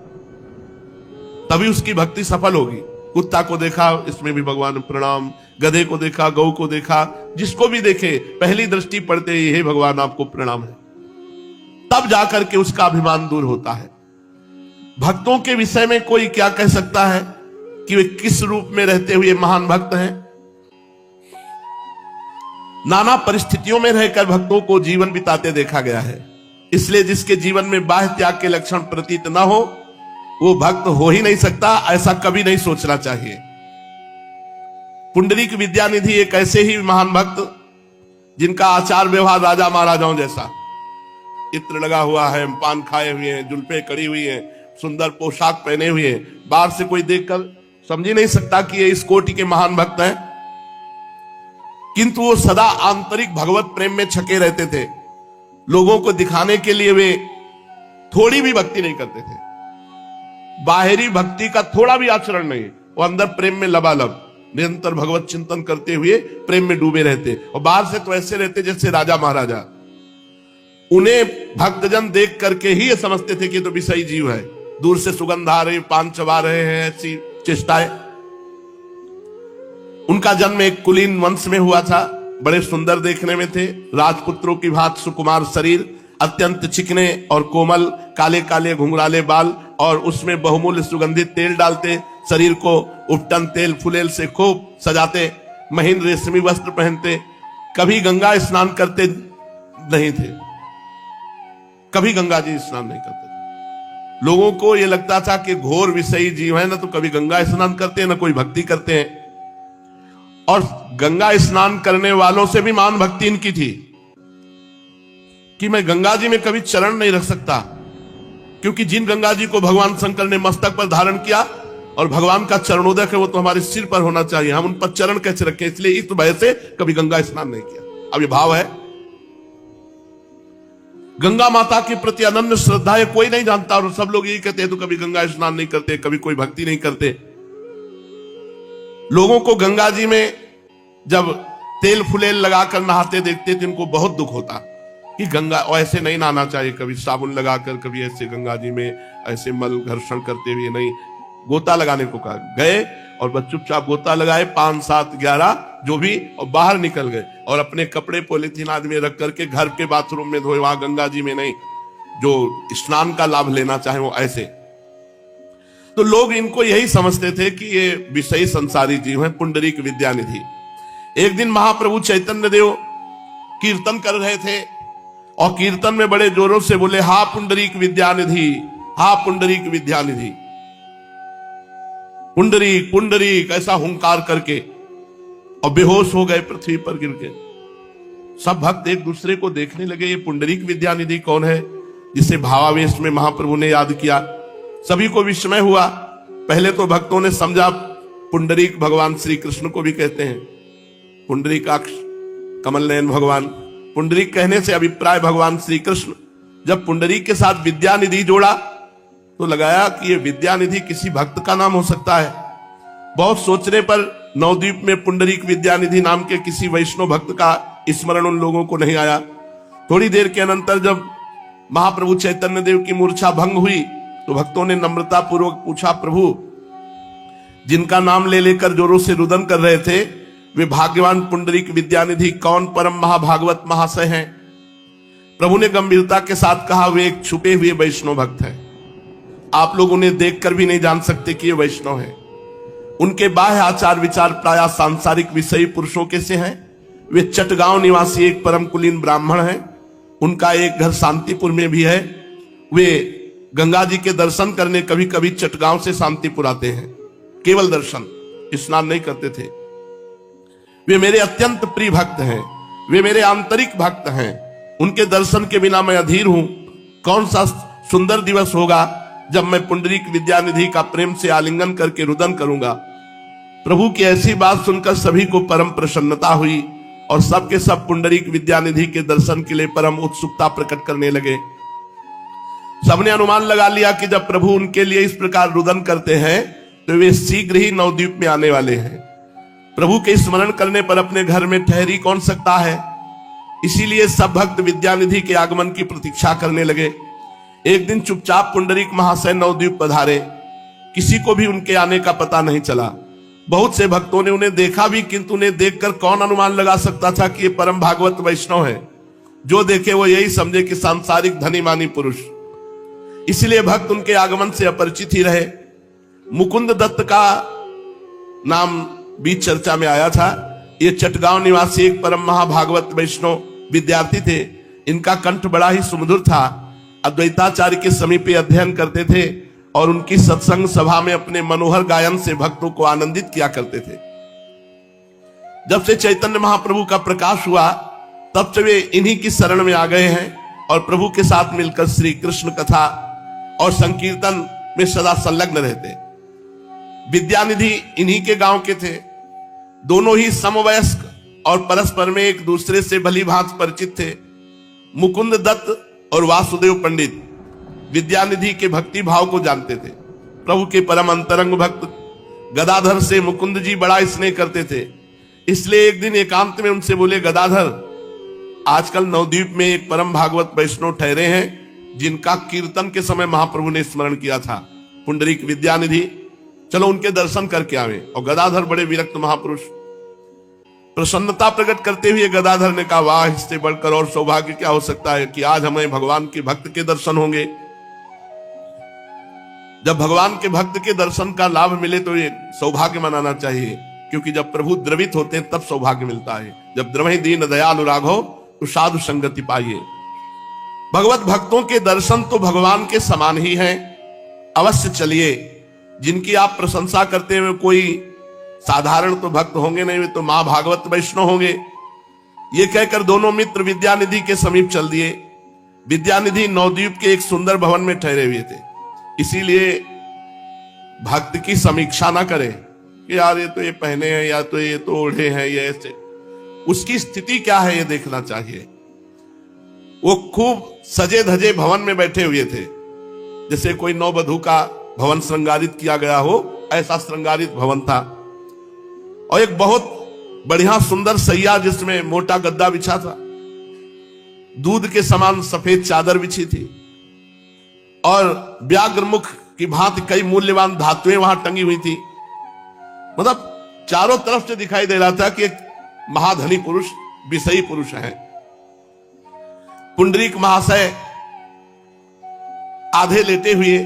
S1: तभी उसकी भक्ति सफल होगी। कुत्ता को देखा इसमें भी भगवान प्रणाम, गधे को देखा, गौ को देखा, जिसको भी देखे पहली दृष्टि पड़ते ही हे भगवान आपको प्रणाम है, तब जाकर के उसका अभिमान दूर होता है। भक्तों के विषय में कोई क्या कह सकता है कि वे किस रूप में रहते हुए महान भक्त हैं। नाना परिस्थितियों में रहकर भक्तों को जीवन बिताते देखा गया है। इसलिए जिसके जीवन में बाह्य त्याग के लक्षण प्रतीत न हो वो भक्त हो ही नहीं सकता, ऐसा कभी नहीं सोचना चाहिए। पुंडरीक विद्यानिधि एक ऐसे ही महान भक्त जिनका आचार व्यवहार राजा महाराजाओं जैसा, इत्र लगा हुआ है, पान खाए हुए हैं, जुल्फे कड़ी हुई हैं, सुंदर पोशाक पहने हुए हैं, बाहर से कोई देखकर समझ ही नहीं सकता कि ये इस कोटि के महान भक्त हैं। किंतु वो सदा आंतरिक भगवत प्रेम में छके रहते थे। लोगों को दिखाने के लिए वे थोड़ी भी भक्ति नहीं करते थे, बाहरी भक्ति का थोड़ा भी आचरण नहीं, वो अंदर प्रेम में लबालब निरंतर भगवत चिंतन करते हुए प्रेम में डूबे रहते। और बाहर से तो ऐसे रहते जैसे राजा महाराजा। उन्हें भक्तजन देख करके ही ये समझते थे कि तो विषयी जीव है, दूर से सुगंध आ रही, पान चबा रहे हैं, ऐसी चेष्टाएं। उनका जन्म एक कुलीन वंश में हुआ था, बड़े सुंदर देखने में थे, राजपुत्रों की भांति सुकुमार शरीर, अत्यंत चिकने और कोमल, काले काले घुंघराले बाल, और उसमें बहुमूल्य सुगंधित तेल डालते, शरीर को उपटन तेल फुलेल से खूब सजाते, महीन रेशमी वस्त्र पहनते, कभी गंगा स्नान करते नहीं थे, कभी गंगा जी स्नान नहीं करते थे। लोगों को यह लगता था कि घोर विषयी जीव है, ना तो कभी गंगा स्नान करते हैं ना कोई भक्ति करते हैं। और गंगा स्नान करने वालों से भी महान भक्ति इनकी थी कि मैं गंगा जी में कभी चरण नहीं रख सकता, क्योंकि जिन गंगा जी को भगवान शंकर ने मस्तक पर धारण किया और भगवान का चरणोदक है वो तो हमारे सिर पर होना चाहिए, हम उन पर चरण कैसे रखें, इसलिए इस भय से कभी गंगा स्नान नहीं किया। अब ये भाव है। गंगा माता के प्रति अनन्य श्रद्धा है, कोई नहीं जानता, और सब लोग यही कहते हैं तो कभी गंगा स्नान नहीं करते, कभी कोई भक्ति नहीं करते। लोगों को गंगा जी में जब तेल फुलेल लगाकर नहाते देखते थे उनको बहुत दुख होता कि गंगा ऐसे नहीं नहाना चाहिए, कभी साबुन लगाकर, कभी ऐसे गंगा जी में ऐसे मल घर्षण करते हुए नहीं। गोता लगाने को कहा, गए और बस चुपचाप गोता लगाए, 5, 7, 11 जो भी, और बाहर निकल गए और अपने कपड़े पॉलिथीन आदमी रख करके घर के बाथरूम में धोए, वहां गंगा जी में नहीं, जो स्नान का लाभ लेना चाहे वो ऐसे। तो लोग इनको यही समझते थे कि ये विषयी संसारी जीव है, पुंडरीक विद्यानिधि। एक दिन महाप्रभु चैतन्य देव कीर्तन कर रहे थे और कीर्तन में बड़े जोरों से बोले, हा पुंडरीक विद्यानिधि, हा पुंडरीक विद्यानिधि, पुंडरीक पुंडरीक, ऐसा हुंकार करके, और बेहोश हो गए पृथ्वी पर गिर के। सब भक्त एक दूसरे को देखने लगे, ये पुंडरीक विद्यानिधि कौन है जिसे भावावेश में महाप्रभु ने याद किया। सभी को विस्मय हुआ। पहले तो भक्तों ने समझा पुंडरीक भगवान श्री कृष्ण को भी कहते हैं, पुंडरीकाक्ष कमल नयन भगवान। पुंडरीक कहने से अभिप्राय भगवान श्री कृष्ण। जब पुंडरीक के साथ विद्यानिधि जोड़ा तो लगाया कि ये विद्यानिधि किसी भक्त का नाम हो सकता है। बहुत सोचने पर नवद्वीप में पुंडरीक विद्यानिधि नाम के किसी वैष्णव भक्त का स्मरण उन लोगों को नहीं आया। थोड़ी देर के अनंतर जब महाप्रभु चैतन्य देव की मूर्छा भंग हुई तो भक्तों ने नम्रता पूर्वक पूछा, प्रभु जिनका नाम ले लेकर जोरों से रुदन कर रहे थे वे भाग्यवान पुंडरीक विद्यानिधि कौन परम महाभागवत महाशय हैं? प्रभु ने गंभीरता के साथ कहा, वे एक छुपे हुए वैष्णव भक्त हैं। आप लोग उन्हें देखकर भी नहीं जान सकते कि ये वैष्णव हैं। उनके बाह्य आचार विचार प्रायः सांसारिक विषयी पुरुषों के से हैं। वे चटगांव निवासी एक परम कुलीन ब्राह्मण हैं। उनका एक घर शांतिपुर में भी है। वे गंगा जी के दर्शन करने कभी कभी चटगांव से शांतिपुर आते हैं, केवल दर्शन, स्नान नहीं करते थे। वे मेरे अत्यंत प्रिय भक्त हैं, वे मेरे आंतरिक भक्त हैं। उनके दर्शन के बिना मैं अधीर हूं। कौन सा सुंदर दिवस होगा जब मैं पुंडरीक विद्यानिधि का प्रेम से आलिंगन करके रुदन करूंगा। प्रभु की ऐसी बात सुनकर सभी को परम प्रसन्नता हुई और सबके सब पुंडरीक विद्यानिधि के दर्शन के लिए परम उत्सुकता प्रकट करने लगे। सबने अनुमान लगा लिया कि जब प्रभु उनके लिए इस प्रकार रुदन करते हैं तो वे शीघ्र ही नवद्वीप में आने वाले हैं। प्रभु के स्मरण करने पर अपने घर में ठहरी कौन सकता है। इसीलिए सब भक्त विद्यानिधि के आगमन की प्रतीक्षा करने लगे। एक दिन चुपचाप पुंडरीक महाशय नवद्वीप पधारे। किसी को भी उनके आने का पता नहीं चला। बहुत से भक्तों ने उन्हें देखा भी, किंतु उन्हें देखकर कौन अनुमान लगा सकता था कि ये परम भागवत वैष्णव है। जो देखे वो यही समझे कि सांसारिक धनी मानी पुरुष। इसलिए भक्त उनके आगमन से अपरिचित ही रहे। मुकुंद दत्त का नाम बीच चर्चा में आया था। ये चटगांव निवासी एक परम महाभागवत वैष्णव विद्यार्थी थे। इनका कंठ बड़ा ही सुमधुर था। अद्वैताचार्य के समीपे अध्ययन करते थे और उनकी सत्संग सभा में अपने मनोहर गायन से भक्तों को आनंदित किया करते थे। जब से चैतन्य महाप्रभु का प्रकाश हुआ तब से वे इन्हीं की शरण में आ गए हैं और प्रभु के साथ मिलकर श्री कृष्ण कथा और संकीर्तन में सदा संलग्न रहते। विद्यानिधि इन्हीं के गांव के थे। दोनों ही समवयस्क और परस्पर में एक दूसरे से भली भांति परिचित थे। मुकुंद दत्त और वासुदेव पंडित विद्यानिधि के भक्ति भाव को जानते थे। प्रभु के परम अंतरंग भक्त गदाधर से मुकुंद जी बड़ा स्नेह करते थे। इसलिए एक दिन एकांत में उनसे बोले, गदाधर, आजकल नवद्वीप में एक परम भागवत वैष्णव ठहरे हैं जिनका कीर्तन के समय महाप्रभु ने स्मरण किया था, पुंडरीक विद्यानिधि, चलो उनके दर्शन करके आवे। और गदाधर बड़े विरक्त महापुरुष, प्रसन्नता प्रकट करते हुए गदाधर ने कहा, वाह, इससे बढ़कर और सौभाग्य क्या हो सकता है कि आज हमें भगवान के भक्त के दर्शन होंगे। जब भगवान के भक्त के दर्शन का लाभ मिले तो ये सौभाग्य मनाना चाहिए, क्योंकि जब प्रभु द्रवित होते हैं तब सौभाग्य मिलता है। जब द्रवहि दीन दयालु राघव तो साधु संगति पाइए। भगवत भक्तों के दर्शन तो भगवान के समान ही हैं। अवश्य चलिए। जिनकी आप प्रशंसा करते हैं कोई साधारण तो भक्त होंगे नहीं, वे तो महाभागवत वैष्णव होंगे। ये कहकर दोनों मित्र विद्यानिधि के समीप चल दिए। विद्यानिधि नवद्वीप के एक सुंदर भवन में ठहरे हुए थे। इसीलिए भक्त की समीक्षा ना करें कि यार ये तो ये पहने हैं या तो ये तो ओढ़े हैं, ये ऐसे। उसकी स्थिति क्या है ये देखना चाहिए। वो खूब सजे धजे भवन में बैठे हुए थे, जैसे कोई नववधू का भवन श्रृंगारित किया गया हो, ऐसा श्रृंगारित भवन था। और एक बहुत बढ़िया सुंदर सैया जिसमें मोटा गद्दा बिछा था, दूध के समान सफेद चादर बिछी थी और व्याघ्रमुख की भांति कई मूल्यवान धातुएं वहां टंगी हुई थी। मतलब चारों तरफ से दिखाई दे रहा था कि एक महाधनी पुरुष, विषयी पुरुष है। पुंडरीक महाशय आधे लेटे हुए,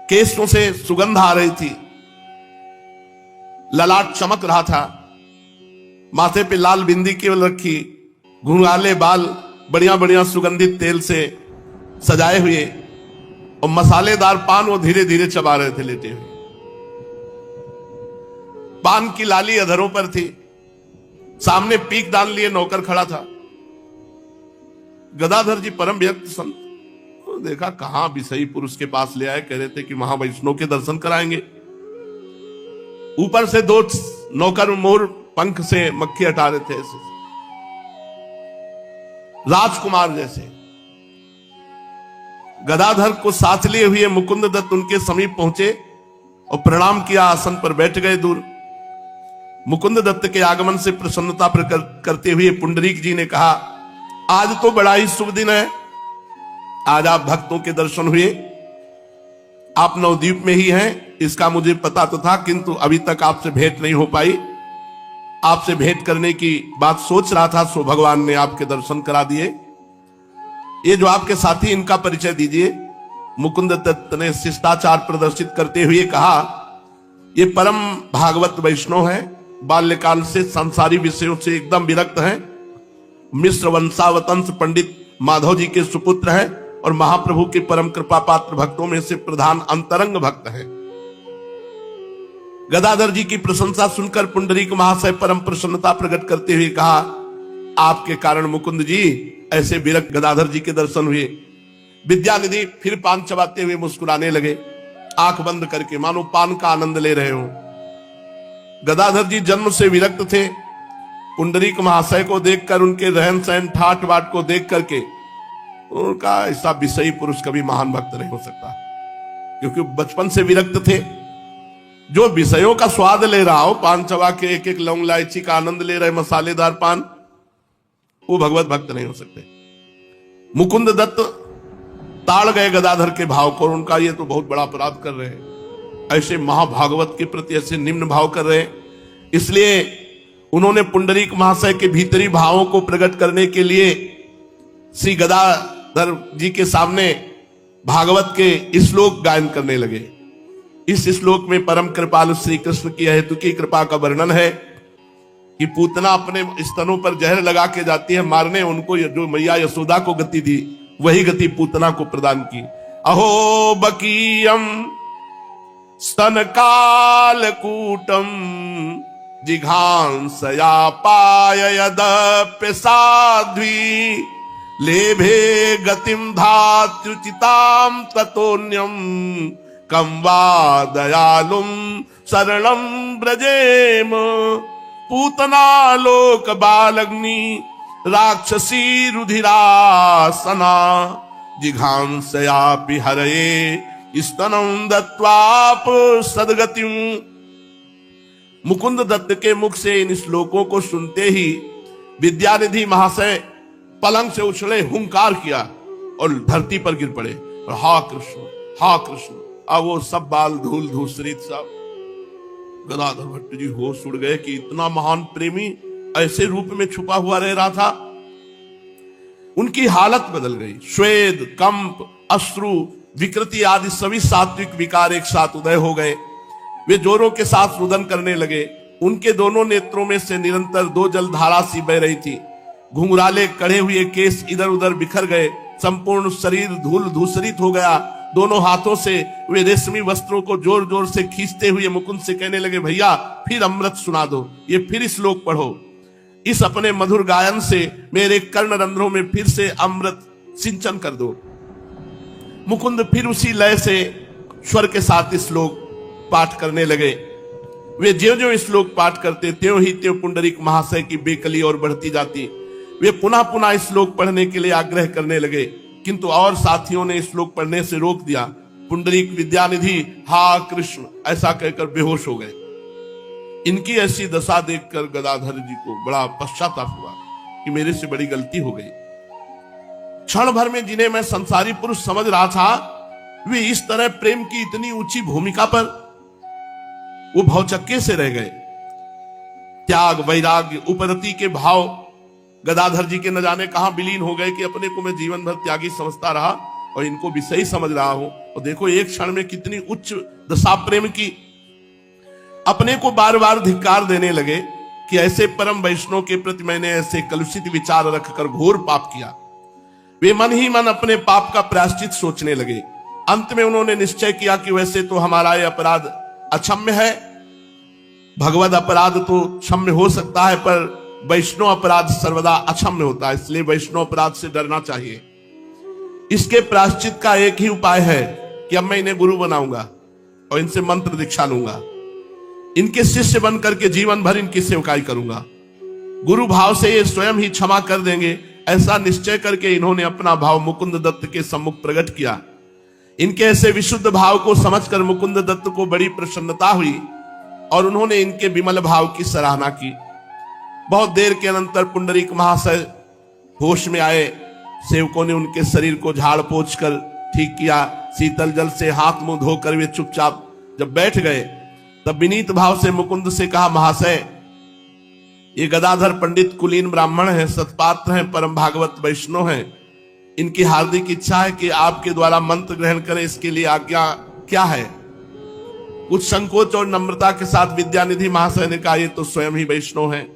S1: केशों से सुगंध आ रही थी, ललाट चमक रहा था, माथे पे लाल बिंदी केवल रखी, घुंघराले बाल बढ़िया बढ़िया सुगंधित तेल से सजाए हुए और मसालेदार पान वो धीरे धीरे चबा रहे थे लेटे हुए। पान की लाली अधरों पर थी। सामने पीक डाल लिए नौकर खड़ा था। गदाधर जी परम व्यक्त संत तो देखा, कहां विषयी पुरुष के पास ले आए, कह रहे थे कि महावैष्णव के दर्शन कराएंगे। ऊपर से दो नौकर मोर पंख से मक्खी हटा रहे थे, ऐसे राजकुमार जैसे। गदाधर को साथ लिए हुए मुकुंद दत्त उनके समीप पहुंचे और प्रणाम किया, आसन पर बैठ गए दूर। मुकुंद दत्त के आगमन से प्रसन्नता प्रकट करते हुए पुंडरीक जी ने कहा, आज तो बड़ा ही शुभ दिन है। आज आप भक्तों के दर्शन हुए। आप नवद्वीप में ही हैं, इसका मुझे पता तो था, किंतु अभी तक आपसे भेंट नहीं हो पाई। आपसे भेंट करने की बात सोच रहा था, सो भगवान ने आपके दर्शन करा दिए। ये जो आपके साथी, इनका परिचय दीजिए। मुकुंद दत्त ने शिष्टाचार प्रदर्शित करते हुए कहा, ये परम भागवत वैष्णव है, बाल्यकाल से संसारी विषयों से एकदम विरक्त हैं, मिश्र वंशावतंस पंडित माधव जी के सुपुत्र है और महाप्रभु के परम कृपा पात्र भक्तों में से प्रधान अंतरंग भक्त है। गदाधर जी की प्रशंसा सुनकर पुंडरीक महाशय परम प्रसन्नता प्रकट करते हुए कहा, आपके कारण मुकुंद जी ऐसे विरक्त गदाधर जी के दर्शन हुए। विद्यानिधि फिर पान चबाते हुए मुस्कुराने लगे, आंख बंद करके, मानो पान का आनंद ले रहे हो। गदाधर जी जन्म से विरक्त थे। पुंडरीक महाशय को देखकर, उनके रहन सहन ठाट बाट को देख करके उनका ऐसा विषयी पुरुष कभी महान भक्त नहीं हो सकता, क्योंकि बचपन से विरक्त थे। जो विषयों का स्वाद ले रहा हो, पान चबा के एक एक लौंग इलायची का आनंद ले रहे मसालेदार पान, वो भगवत भक्त नहीं हो सकते। मुकुंद दत्त ताड़ गए गदाधर के भाव को, उनका ये तो बहुत बड़ा अपराध कर रहे हैं, ऐसे महाभागवत के प्रति ऐसे निम्न भाव कर रहे हैं। इसलिए उन्होंने पुंडरीक महाशय के भीतरी भावों को प्रकट करने के लिए श्री गदाधर जी के सामने भागवत के श्लोक गायन करने लगे। इस श्लोक में परम कृपालु श्री कृष्ण की हेतु की कृपा का वर्णन है कि पूतना अपने स्तनों पर जहर लगा के जाती है मारने, उनको जो मैया यशोदा को गति दी, वही गति पूतना को प्रदान की। अहो बकीयम स्तन काल कूटम जिघांसया पाययदप्य साध्वी लेभे गतिम धात्युचिताम ततोन्यम कम वा दयालुम शरणं ब्रजेम। पूतना लोक बालग्नि राक्षसी रुधिरासना जिघांसयापि हरये स्तनं दत्वाप सद्गतिम। मुकुंद दत्त के मुख से इन श्लोकों को सुनते ही विद्यानिधि महाशय पलंग से उछले, हुंकार किया और धरती पर गिर पड़े और हा कृष्ण, हा कृष्ण। अब वो सब बाल धूल धूसरित सब गदाधर भट्ट जी होश उड़ गए कि इतना महान प्रेमी ऐसे रूप में छुपा हुआ रह रहा था। उनकी हालत बदल गई। श्वेद, कंप, अश्रु, विकृति आदि सभी सात्विक विकार एक साथ उदय हो गए। वे जोरों के साथ रुदन करने लगे। उनके दोनों नेत्रों में से निरंतर दो जलधारा सी बह रही थी। घुंघराले कढ़े हुए केस इधर उधर बिखर गए। संपूर्ण शरीर धूल धूसरित हो गया। दोनों हाथों से वे रेशमी वस्त्रों को जोर जोर से खींचते हुए मुकुंद से कहने लगे, भैया फिर अमृत सुना दो, ये फिर श्लोक पढ़ो। इस अपने मधुर गायन से मेरे कर्ण रंध्रों में फिर से अमृत सिंचन कर दो। मुकुंद फिर उसी लय से स्वर के साथ श्लोक पाठ करने लगे। वे ज्यों ज्यों श्लोक पाठ करते त्यों ही त्यों पुंडरीक महाशय की बेकली और बढ़ती जाती। वे पुनः पुनः श्लोक पढ़ने के लिए आग्रह करने लगे, किंतु और साथियों ने श्लोक पढ़ने से रोक दिया। पुंडरीक विद्यानिधि हा कृष्ण ऐसा कहकर बेहोश हो गए। इनकी ऐसी दशा देखकर गदाधर जी को बड़ा पश्चाताप हुआ कि मेरे से बड़ी गलती हो गई। क्षण भर में जिन्हें मैं संसारी पुरुष समझ रहा था, वे इस तरह प्रेम की इतनी ऊंची भूमिका पर वो भौचक्के से रह गए। त्याग, वैराग्य, उपरति के भाव गदाधर जी के न जाने कहां विलीन हो गए कि अपने को मैं जीवन भर त्यागी समझता रहा और इनको विषयी समझ रहा हूं। और देखो एक क्षण में कितनी उच्च दशा प्रेम की। अपने को बार बार धिक्कार देने लगे कि ऐसे परम वैष्णव के प्रति मैंने ऐसे कलुषित विचार रखकर घोर पाप किया। वे मन ही मन अपने पाप का प्रायश्चित सोचने लगे। अंत में उन्होंने निश्चय किया कि वैसे तो हमारा यह अपराध अक्षम्य है, भगवद अपराध तो क्षम्य हो सकता है, पर वैष्णव अपराध सर्वदा अक्षम्य होता है। इसलिए वैष्णव अपराध से डरना चाहिए। इसके प्रायश्चित का एक ही उपाय है कि अब मैं इन्हें गुरु बनाऊंगा और इनसे मंत्र दीक्षा लूंगा, इनके शिष्य बन करके जीवन भर इनकी सेवकाई करूंगा। गुरु भाव से ये स्वयं ही क्षमा कर देंगे। ऐसा निश्चय करके इन्होंने अपना भाव मुकुंद दत्त के सम्मुख प्रकट किया। इनके ऐसे विशुद्ध भाव को समझकर मुकुंद दत्त को बड़ी प्रसन्नता हुई और उन्होंने इनके विमल भाव की सराहना की। बहुत देर के अनंतर पुंडरीक महाशय होश में आए। सेवकों ने उनके शरीर को झाड़ पोंछ कर ठीक किया। शीतल जल से हाथ मुंह धोकर वे चुपचाप जब बैठ गए, तब विनीत भाव से मुकुंद से कहा, महाशय ये गदाधर पंडित कुलीन ब्राह्मण हैं, सत्पात्र हैं, परम भागवत वैष्णव हैं। इनकी हार्दिक इच्छा है कि आपके द्वारा मंत्र ग्रहण करें, इसके लिए आज्ञा क्या है। कुछ संकोच और नम्रता के साथ विद्यानिधि महाशय ने कहा, ये तो स्वयं ही वैष्णव हैं,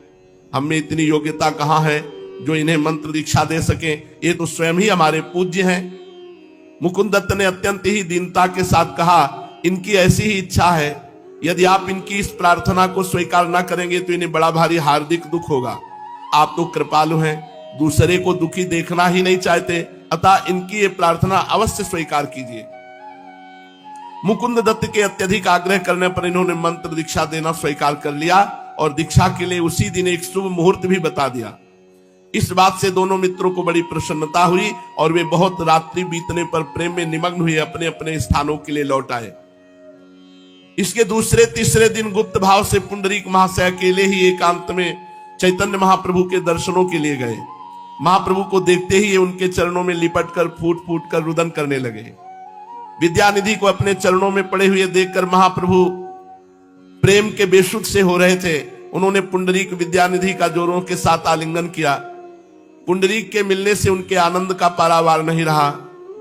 S1: हम में इतनी योग्यता कहाँ है जो इन्हें मंत्र दीक्षा दे सके, ये तो स्वयं ही हमारे पूज्य हैं। मुकुंद दत्त ने अत्यंत ही दीनता के साथ कहा, इनकी ऐसी ही इच्छा है, यदि आप इनकी इस प्रार्थना को स्वीकार न करेंगे तो इन्हें बड़ा भारी हार्दिक दुख होगा। आप तो कृपालु हैं, दूसरे को दुखी देखना ही नहीं चाहते, अतः इनकी ये प्रार्थना अवश्य स्वीकार कीजिए। मुकुंद दत्त के अत्यधिक आग्रह करने पर इन्होंने मंत्र दीक्षा देना स्वीकार कर लिया और दीक्षा के लिए उसी दिन एक शुभ मुहूर्त भी बता दिया। इस बात से दोनों मित्रों को बड़ी प्रसन्नता हुई और वे बहुत रात्रि बीतने पर प्रेम में निमग्न हुए अपने अपने स्थानों के लिए लौट आए। इसके दूसरे तीसरे दिन गुप्त भाव से पुंडरीक महाशय अकेले ही एकांत में चैतन्य महाप्रभु के दर्शनों के लिए गए। महाप्रभु को देखते ही उनके चरणों में लिपट कर फूट फूट कर रुदन करने लगे। विद्यानिधि को अपने चरणों में पड़े हुए देखकर महाप्रभु प्रेम के बेसुध से हो रहे थे। उन्होंने पुंडरीक विद्यानिधि का जोरों के साथ आलिंगन किया। पुंडरीक के मिलने से उनके आनंद का पारावार नहीं रहा।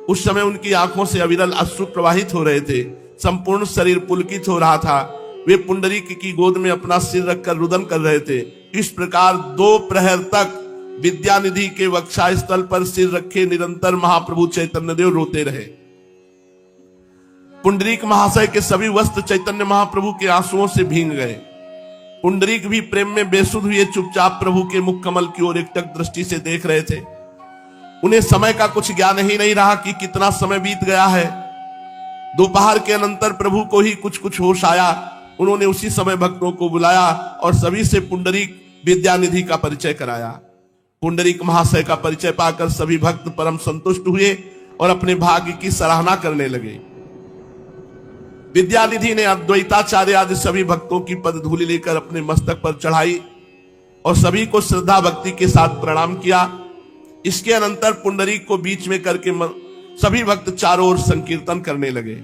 S1: उस समय उनकी आंखों से अविरल अश्रु प्रवाहित हो रहे थे, संपूर्ण शरीर पुलकित हो रहा था। वे पुंडरीक की गोद में अपना सिर रखकर रुदन कर रहे थे। इस प्रकार 2 प्रहर तक विद्यानिधि के वक्षा स्थल पर सिर रखे निरंतर महाप्रभु चैतन्य देव रोते रहे। पुंडरीक महाशय के सभी वस्त्र चैतन्य महाप्रभु के आंसुओं से भींग गए। पुंडरीक भी प्रेम में बेसुध हुए चुपचाप प्रभु के मुख कमल की ओर एकटक दृष्टि से देख रहे थे। उन्हें समय का कुछ ज्ञान ही नहीं रहा कि कितना समय बीत गया है। दोपहर के अनंतर प्रभु को ही कुछ कुछ होश आया। उन्होंने उसी समय भक्तों को बुलाया और सभी से पुंडरीक विद्यानिधि का परिचय कराया। पुंडरीक महाशय का परिचय पाकर सभी भक्त परम संतुष्ट हुए और अपने भाग्य की सराहना करने लगे। विद्यानिधि ने अद्वैताचार्य आदि सभी भक्तों की पदधूलि लेकर अपने मस्तक पर चढ़ाई और सभी को श्रद्धा भक्ति के साथ प्रणाम किया। इसके अनंतर पुंडरीक को बीच में करके सभी भक्त चारों ओर संकीर्तन करने लगे।